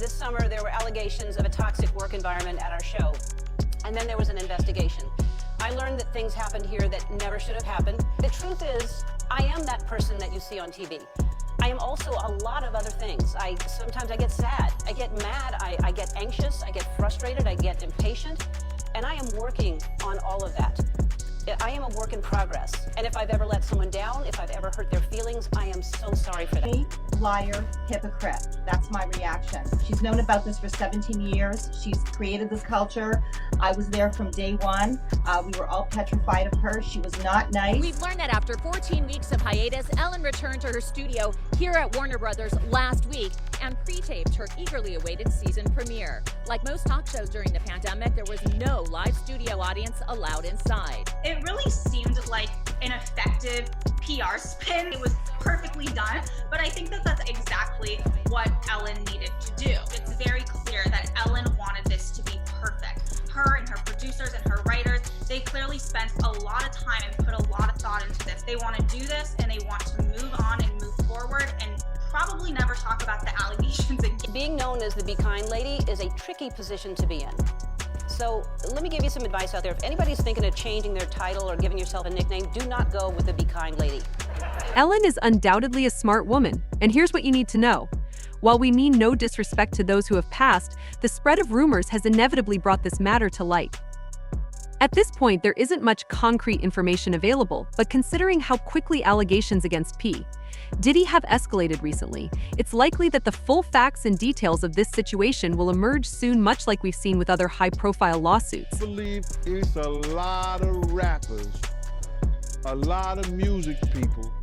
this summer there were allegations of a toxic work environment at our show, and then there was an investigation. I learned that things happened here that never should have happened. The truth is, I am that person that you see on TV. I am also a lot of other things. Sometimes I get sad, I get mad, I get anxious, I get frustrated, I get impatient, and I am working on all of that. I am a work in progress, and if I've ever let someone down, if I've ever hurt their feelings, I am so sorry for that. Liar, hypocrite. That's my reaction. She's known about this for 17 years. She's created this culture. I was there from day one. We were all petrified of her. She was not nice. We've learned that after 14 weeks of hiatus, Ellen returned to her studio here at Warner Brothers last week and pre-taped her eagerly awaited season premiere. Like most talk shows during the pandemic, there was no live studio audience allowed inside. It really seemed like an effective PR spin. It was perfectly done, but I think that that's exactly what Ellen needed to do. It's very clear that Ellen wanted this to be perfect. Her and her producers and her writers, they clearly spent a lot of time and put a lot of thought into this. They want to do this and they want to move on and move forward and probably never talk about the allegations again. Being known as the Be Kind Lady is a tricky position to be in. So let me give you some advice out there. If anybody's thinking of changing their title or giving yourself a nickname, do not go with the Be Kind Lady. Ellen is undoubtedly a smart woman, and here's what you need to know. While we mean no disrespect to those who have passed, the spread of rumors has inevitably brought this matter to light. At this point, there isn't much concrete information available, but considering how quickly allegations against Diddy have escalated recently, it's likely that the full facts and details of this situation will emerge soon, much like we've seen with other high-profile lawsuits. I believe it's a lot of rappers, a lot of music people,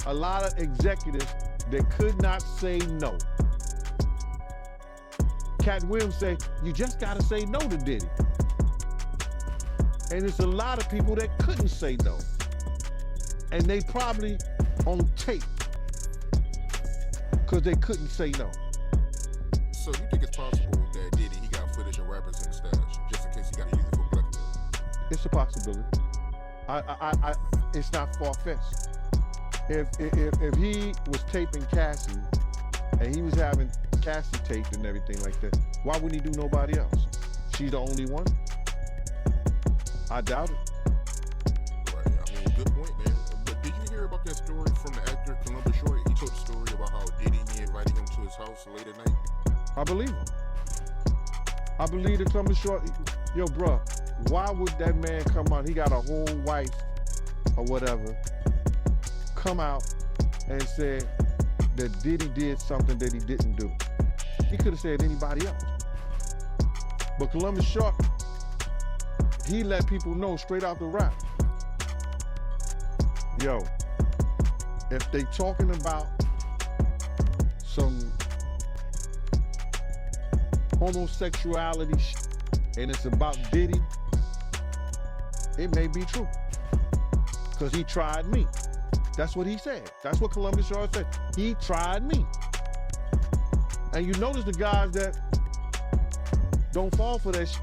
a lot of executives that could not say no. Cat Williams said, you just gotta say no to Diddy. And it's a lot of people that couldn't say no. And they probably on tape because they couldn't say no. So you think it's possible that Diddy, he got footage of rappers in the stash just in case he got to use it for blackmail? It's a possibility. It's not far-fetched. If he was taping Cassie and he was having Cassie taped and everything like that, why wouldn't he do nobody else? She's the only one? I doubt it. Right, I mean, good point, man. But did you hear about that story from the actor Columbus Short? He told the story about how Diddy, he invited him to his house late at night. I believe him. I believe that Columbus Short, yo, bruh, why would that man come out? He got a whole wife or whatever, come out and say that Diddy did something that he didn't do. He could have said anybody else. But Columbus Short, he let people know straight out the rap. Yo, if they talking about some homosexuality and it's about Diddy, it may be true. Because he tried me. That's what he said. That's what Columbus Short said. He tried me. And you notice the guys that don't fall for that shit.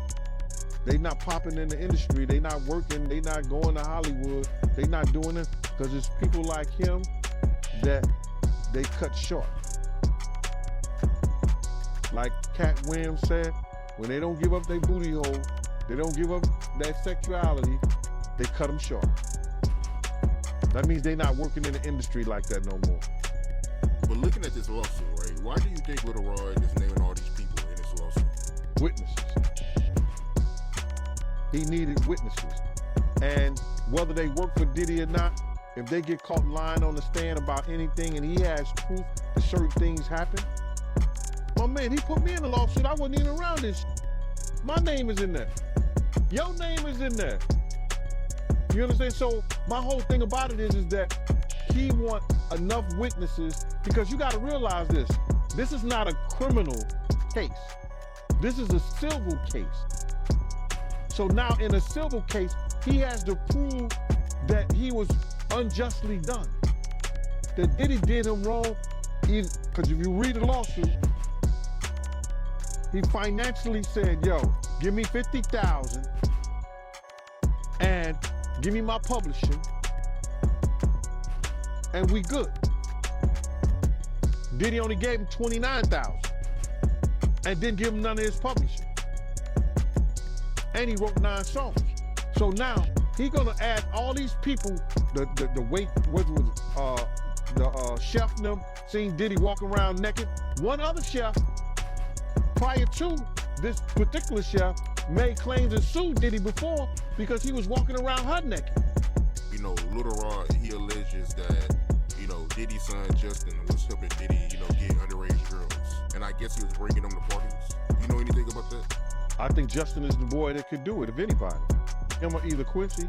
They not popping in the industry. They not working. They not going to Hollywood. They not doing it because it's people like him that they cut short. Like Cat Williams said, when they don't give up their booty hole, they don't give up that sexuality, they cut them short. That means they not working in the industry like that no more. But looking at this lawsuit, right, why do you think Little Rod is naming all these people in this lawsuit? Witnesses. He needed witnesses. And whether they work for Diddy or not, if they get caught lying on the stand about anything and he has proof that certain things happen, my man, he put me in the lawsuit. I wasn't even around this. My name is in there. Your name is in there. You understand? So my whole thing about it is that he want enough witnesses, because you got to realize this. This is not a criminal case. This is a civil case. So now in a civil case, he has to prove that he was unjustly done. That Diddy did him wrong, because if you read the lawsuit, he financially said, yo, give me $50,000 and give me my publishing and we good. Diddy only gave him $29,000. and didn't give him none of his publishing. And he wrote 9 songs. So now he gonna add all these people, the chef and them seen Diddy walking around naked. One other chef prior to this particular chef made claims and sued Diddy before because he was walking around her naked. You know, Little Rod, he alleges that, you know, Diddy's son Justin was helping Diddy, you know, get underage girls. And I guess he was bringing them to parties. You know anything about that? I think Justin is the boy that could do it, if anybody. Him or either Quincy.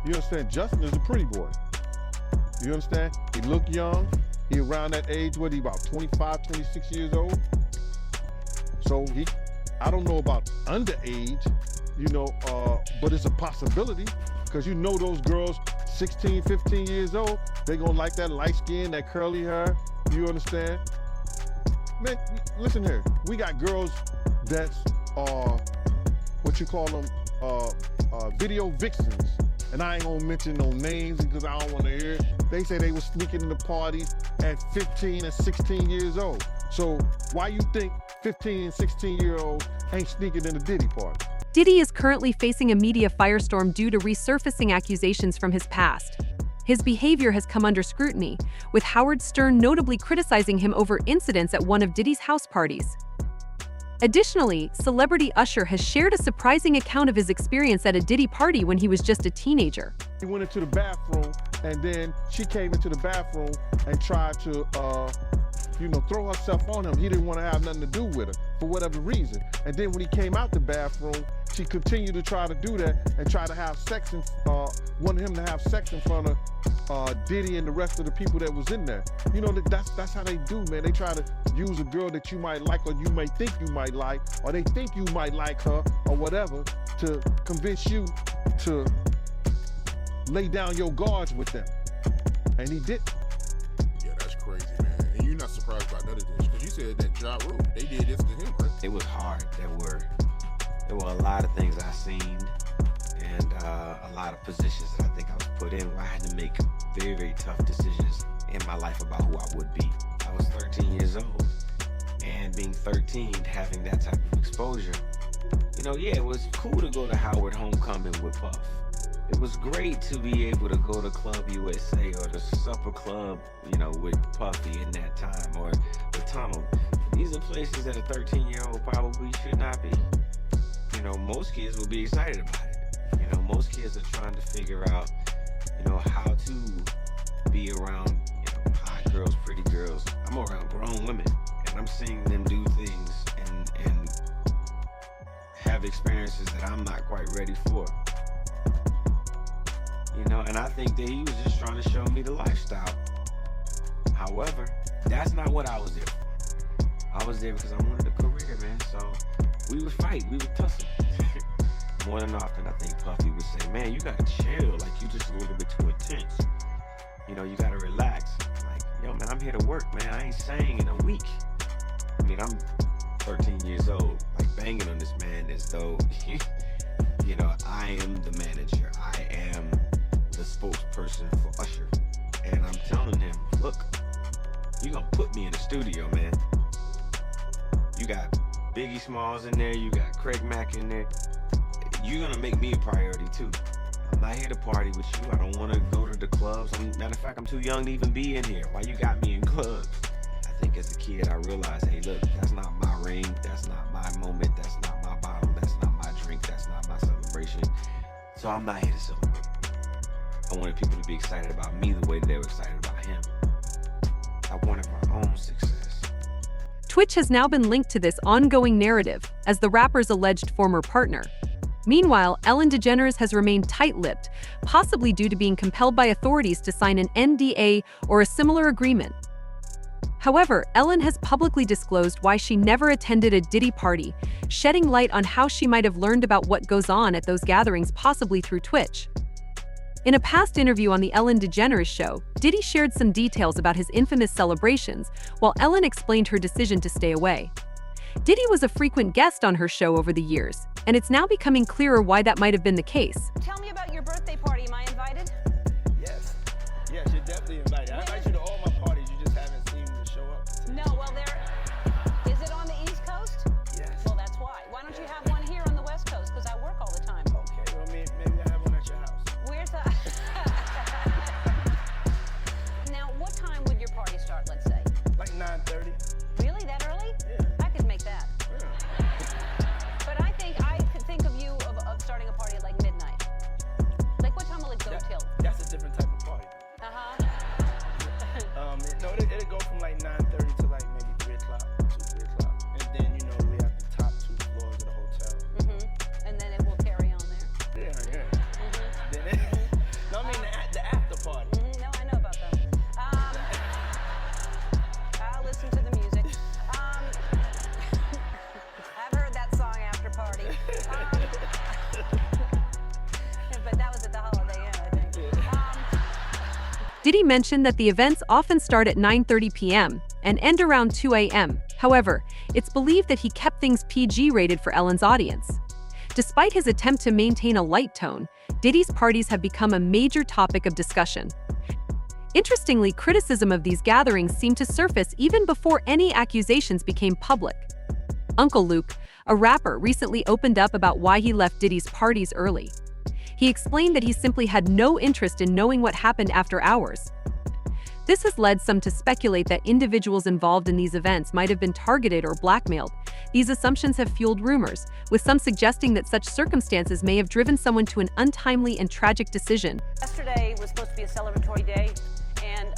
You understand? Justin is a pretty boy. You understand? He look young. He around that age, what, he about 25, 26 years old? So I don't know about underage, you know, but it's a possibility because you know those girls 16, 15 years old, they gonna like that light skin, that curly hair, you understand? Man, listen here, we got girls that's, what you call them, video vixens. And I ain't gonna mention no names because I don't wanna hear it. They say they was sneaking in the parties at 15 and 16 years old. So why you think 15 and 16-year-olds ain't sneaking in the Diddy party? Diddy is currently facing a media firestorm due to resurfacing accusations from his past. His behavior has come under scrutiny, with Howard Stern notably criticizing him over incidents at one of Diddy's house parties. Additionally, celebrity Usher has shared a surprising account of his experience at a Diddy party when he was just a teenager. He went into the bathroom, and then she came into the bathroom and tried to, throw herself on him. He didn't want to have nothing to do with her for whatever reason. And then when he came out the bathroom, she continued to try to do that and try to have sex, wanted him to have sex in front of Diddy and the rest of the people that was in there. You know, that's how they do, man. They try to use a girl that you might like or you may think you might like, or they think you might like her or whatever to convince you to lay down your guards with them. And he did. Yeah, that's crazy, man. And you're not surprised by none of this, because you said that Ja Rule, they did this to him, right? It was hard. There were a lot of things I seen and a lot of positions that I think I was put in where I had to make very, very tough decisions in my life about who I would be. I was 13 years old, and being 13, having that type of exposure, it was cool to go to Howard Homecoming with Puff. It was great to be able to go to Club USA or the Supper Club, with Puffy in that time, or the Tunnel. These are places that a 13-year-old probably should not be. Most kids will be excited about it. Most kids are trying to figure out, how to be around, hot girls, pretty girls. I'm around grown women, and I'm seeing them do things and have experiences that I'm not quite ready for. And I think that he was just trying to show me the lifestyle. However, that's not what I was there for. I was there because I wanted a career, man. So we would fight, we would tussle. More than often, I think Puffy would say, man, you gotta chill. Like, you just a little bit too intense. You gotta relax. Like, yo, man, I'm here to work, man. I ain't sang in a week. I'm 13 years old, like banging on this man as though, I am the manager. I am the spokesperson for Usher. And I'm telling him, look, you gonna put me in the studio, man. You got Biggie Smalls in there, you got Craig Mack in there. You're gonna make me a priority too. I'm not here to party with you. I don't wanna go to the clubs. Matter of fact, I'm too young to even be in here. Why you got me in clubs? I think as a kid, I realized, hey, look, that's not my ring. That's not my moment. That's not my bottle. That's not my drink. That's not my celebration. So I'm not here to celebrate. I wanted people to be excited about me the way they were excited about him. I wanted my own success. Twitch has now been linked to this ongoing narrative as the rapper's alleged former partner. Meanwhile, EllenDeGeneres has remained tight-lipped, possibly due to being compelled by authorities to sign an NDA or a similar agreement. However, Ellen has publicly disclosed why she never attended a Diddy party, shedding light on how she might have learned about what goes on at those gatherings, possibly through Twitch. In a past interview on the EllenDeGeneres show, Diddy shared some details about his infamous celebrations, while Ellen explained her decision to stay away. Diddy was a frequent guest on her show over the years, and it's now becoming clearer why that might have been the case. Tell me about your birthday party. Am I invited? Yes, you're definitely invited. I invite you to all my parties. You just haven't seen me show up. No, well, is it on the East Coast? Diddy mentioned that the events often start at 9:30 p.m. and end around 2 a.m. However, it's believed that he kept things PG-rated for Ellen's audience. Despite his attempt to maintain a light tone, Diddy's parties have become a major topic of discussion. Interestingly, criticism of these gatherings seemed to surface even before any accusations became public. Uncle Luke, a rapper, recently opened up about why he left Diddy's parties early. He explained that he simply had no interest in knowing what happened after hours. This has led some to speculate that individuals involved in these events might have been targeted or blackmailed. These assumptions have fueled rumors, with some suggesting that such circumstances may have driven someone to an untimely and tragic decision. Yesterday was supposed to be a celebratory day, and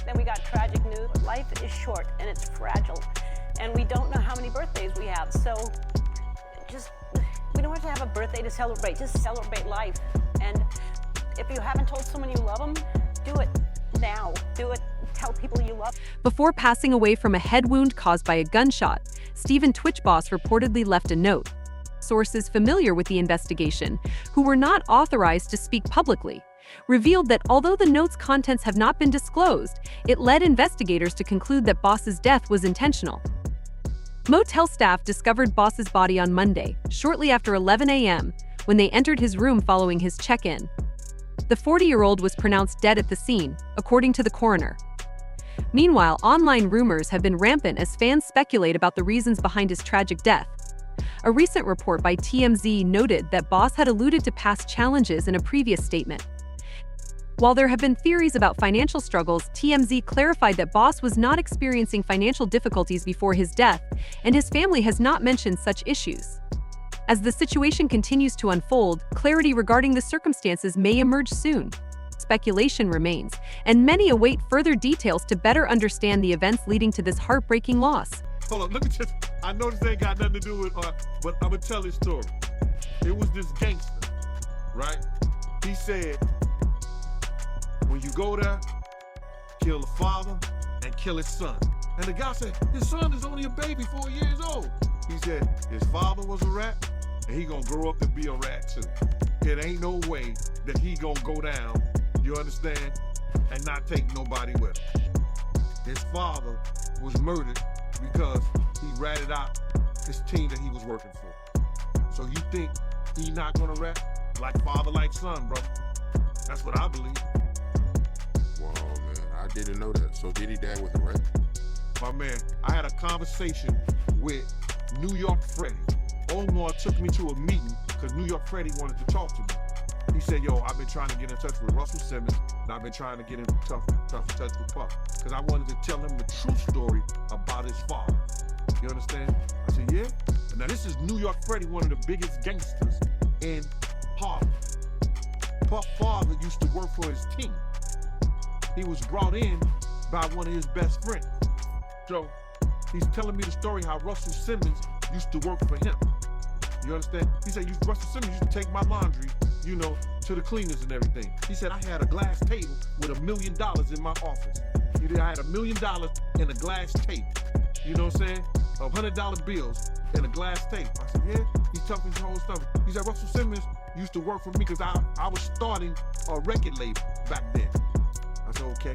then we got tragic news. Life is short and it's fragile, and we don't know how many birthdays we have, so we don't have to have a birthday to celebrate, just celebrate life. And if you haven't told someone you love them, do it now. Do it. Tell people you love. Before passing away from a head wound caused by a gunshot, Stephen Twitch boss reportedly left a note. Sources familiar with the investigation, who were not authorized to speak publicly, revealed that although the note's contents have not been disclosed, it led investigators to conclude that Boss's death was intentional. Motel staff discovered Boss's body on Monday, shortly after 11 a.m., when they entered his room following his check-in. The 40-year-old was pronounced dead at the scene, according to the coroner. Meanwhile, online rumors have been rampant as fans speculate about the reasons behind his tragic death. A recent report by TMZ noted that Boss had alluded to past challenges in a previous statement. While there have been theories about financial struggles, TMZ clarified that Boss was not experiencing financial difficulties before his death, and his family has not mentioned such issues. As the situation continues to unfold, clarity regarding the circumstances may emerge soon. Speculation remains, and many await further details to better understand the events leading to this heartbreaking loss. Hold on, let me just, I know this ain't got nothing to do with, but I'm gonna tell this story. It was this gangster, right? He said, when you go there, kill the father and kill his son. And the guy said, his son is only a baby, 4 years old. He said, his father was a rat, and he gonna grow up to be a rat too. It ain't no way that he gonna go down, you understand, and not take nobody with him. His father was murdered because he ratted out his team that he was working for. So you think he not gonna rat? Like father, like son, bro. That's what I believe. Wow, man, I didn't know that. So Diddy dad was a rat? My man, I had a conversation with New York Freddie. Omar took me to a meeting because New York Freddie wanted to talk to me. He said, yo, I've been trying to get in touch with Russell Simmons, and I've been trying to get in tough touch with Puff, because I wanted to tell him the true story about his father. You understand? I said, yeah? Now this is New York Freddie, one of the biggest gangsters in Harlem. Puff's father used to work for his team. He was brought in by one of his best friends. So he's telling me the story how Russell Simmons used to work for him. You understand? He said, Russell Simmons used to take my laundry, you know, to the cleaners and everything. He said, I had a glass table with $1 million in my office. I had $1 million in a glass tape. You know what I'm saying? $100 bills in a glass tape. I said, yeah? He's telling me his whole stuff. He said, Russell Simmons used to work for me because I was starting a record label back then. I said, okay.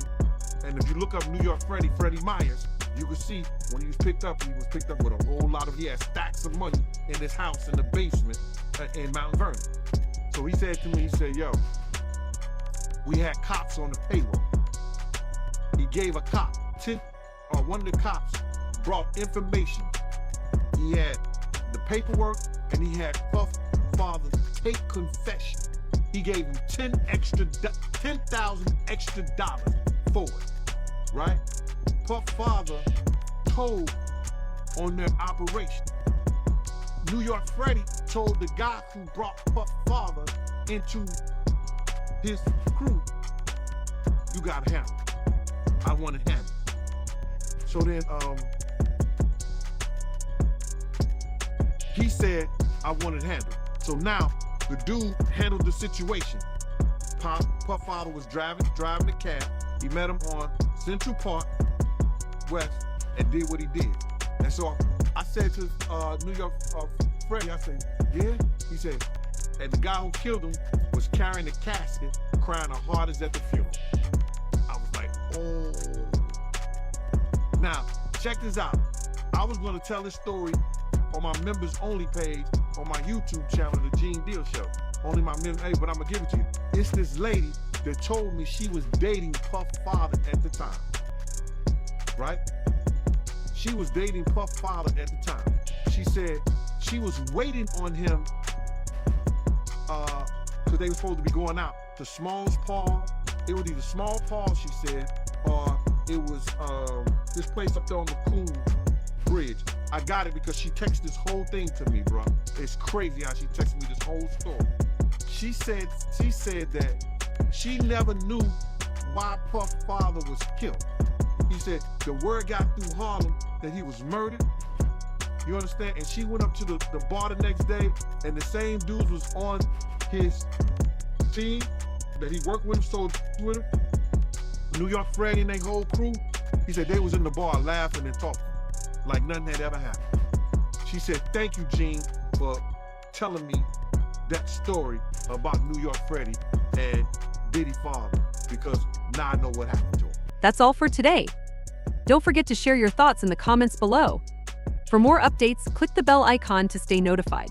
And if you look up New York Freddie Myers, you can see when he was picked up with a whole lot of, he had stacks of money in his house in the basement in Mount Vernon. So he said to me, he said, yo, we had cops on the payroll. He gave a cop, one of the cops brought information. He had the paperwork and he had Puff's father's take confession. He gave him $10,000 extra for it, right? Puff's father told on their operation. New York Freddie told the guy who brought Puff's father into his crew, you gotta handle it. I want to handle it. So then he said, I wanted to handle it. So now the dude handled the situation. Puff's father was driving the cab. He met him on Central Park West and did what he did. And so I said to New York Freddie, I said, yeah? He said, and the guy who killed him was carrying the casket, crying the hardest at the funeral. Oh. Now, check this out. I was going to tell this story on my members only page on my YouTube channel, The Gene Deal Show. Only my members, hey, but I'm going to give it to you. It's this lady that told me she was dating Puff father at the time. Right? She was dating Puff father at the time. She said she was waiting on him because they were supposed to be going out to Smalls Paul. It was either Small Paul, she said, or it was this place up there on the Coon Bridge. I got it because she texted this whole thing to me, bro. It's crazy how she texted me this whole story. She said that she never knew why Puff father was killed. He said the word got through Harlem that he was murdered. You understand? And she went up to the bar the next day, and the same dudes was on his team that he worked with him, so with him. New York Freddy and their whole crew. He said they was in the bar laughing and talking like nothing had ever happened. She said, "Thank you, Gene, for telling me that story about New York Freddy and Diddy father, because now I know what happened to him." That's all for today. Don't forget to share your thoughts in the comments below. For more updates, click the bell icon to stay notified.